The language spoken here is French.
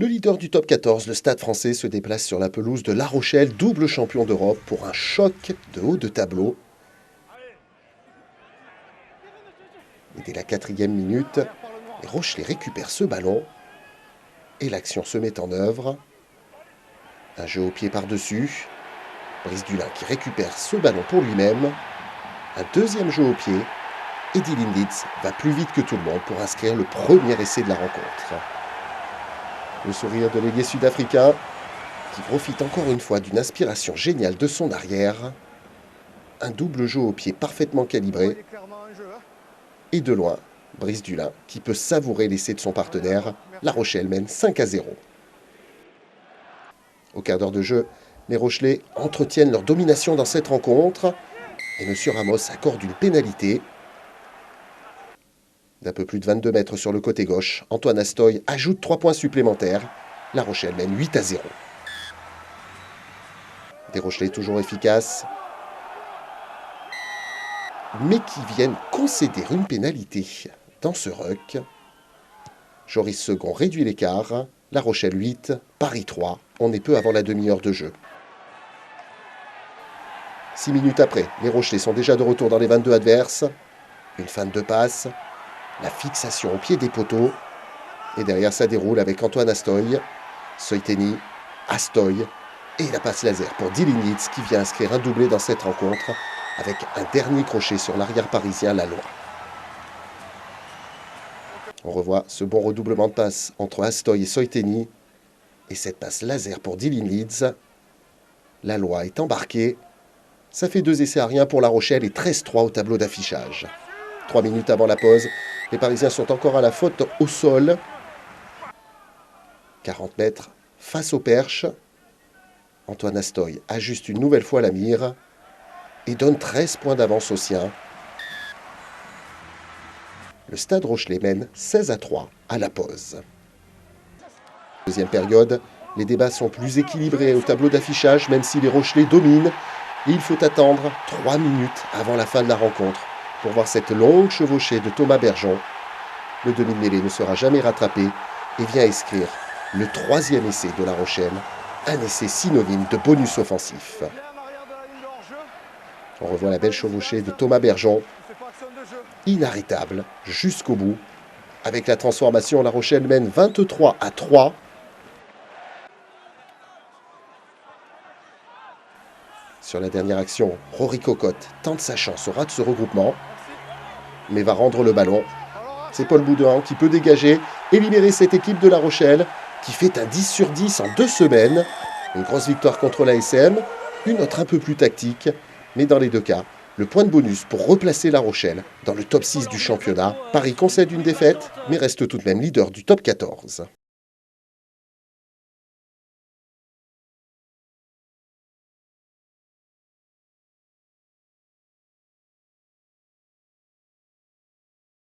Le leader du top 14, le Stade Français, se déplace sur la pelouse de La Rochelle, double champion d'Europe, pour un choc de haut de tableau. Et dès la 4e minute, les Rochelais récupèrent ce ballon et l'action se met en œuvre. Un jeu au pied par-dessus. Brice Dulin qui récupère ce ballon pour lui-même. Un deuxième jeu au pied. Et Dylan Leeds va plus vite que tout le monde pour inscrire le premier essai de la rencontre. Le sourire de l'ailier sud-africain qui profite encore une fois d'une inspiration géniale de son arrière. Un double jeu au pied parfaitement calibré. Et de loin, Brice Dulin qui peut savourer l'essai de son partenaire. La Rochelle mène 5-0. Au quart d'heure de jeu, les Rochelais entretiennent leur domination dans cette rencontre. Et M. Ramos accorde une pénalité. D'un peu plus de 22 mètres sur le côté gauche, Antoine Astoy ajoute 3 points supplémentaires. La Rochelle mène 8-0. Des Rochelais toujours efficaces, mais qui viennent concéder une pénalité dans ce ruck. Joris Second réduit l'écart. La Rochelle 8, Paris 3. On est peu avant la demi-heure de jeu. 6 minutes après, les Rochelais sont déjà de retour dans les 22 adverses. Une feinte de passe. La fixation au pied des poteaux. Et derrière, ça déroule avec Antoine Astoy, Soiteni, Astoy et la passe laser pour Dylan Leeds qui vient inscrire un doublé dans cette rencontre avec un dernier crochet sur l'arrière parisien Laloy. On revoit ce bon redoublement de passe entre Astoy et Soiteni et cette passe laser pour Dylan Leeds. Laloy est embarqué. Ça fait 2 essais à rien pour La Rochelle et 13-3 au tableau d'affichage. 3 minutes avant la pause, les Parisiens sont encore à la faute au sol. 40 mètres face au perche. Antoine Astoy ajuste une nouvelle fois la mire et donne 13 points d'avance aux siens. Le Stade Rochelais mène 16-3 à la pause. Deuxième période, les débats sont plus équilibrés au tableau d'affichage, même si les Rochelais dominent. Et il faut attendre 3 minutes avant la fin de la rencontre pour voir cette longue chevauchée de Thomas Bergeon. Le demi-mêlée ne sera jamais rattrapé et vient inscrire le 3e essai de La Rochelle, un essai synonyme de bonus offensif. On revoit la belle chevauchée de Thomas Bergeon, inarrêtable jusqu'au bout. Avec la transformation, La Rochelle mène 23-3. Sur la dernière action, Rory Cocotte tente sa chance au ras de ce regroupement, mais va rendre le ballon. C'est Paul Boudin qui peut dégager et libérer cette équipe de La Rochelle qui fait un 10 sur 10 en 2 semaines. Une grosse victoire contre l'ASM, une autre un peu plus tactique, mais dans les deux cas, le point de bonus pour replacer La Rochelle dans le top 6 du championnat. Paris concède une défaite, mais reste tout de même leader du top 14.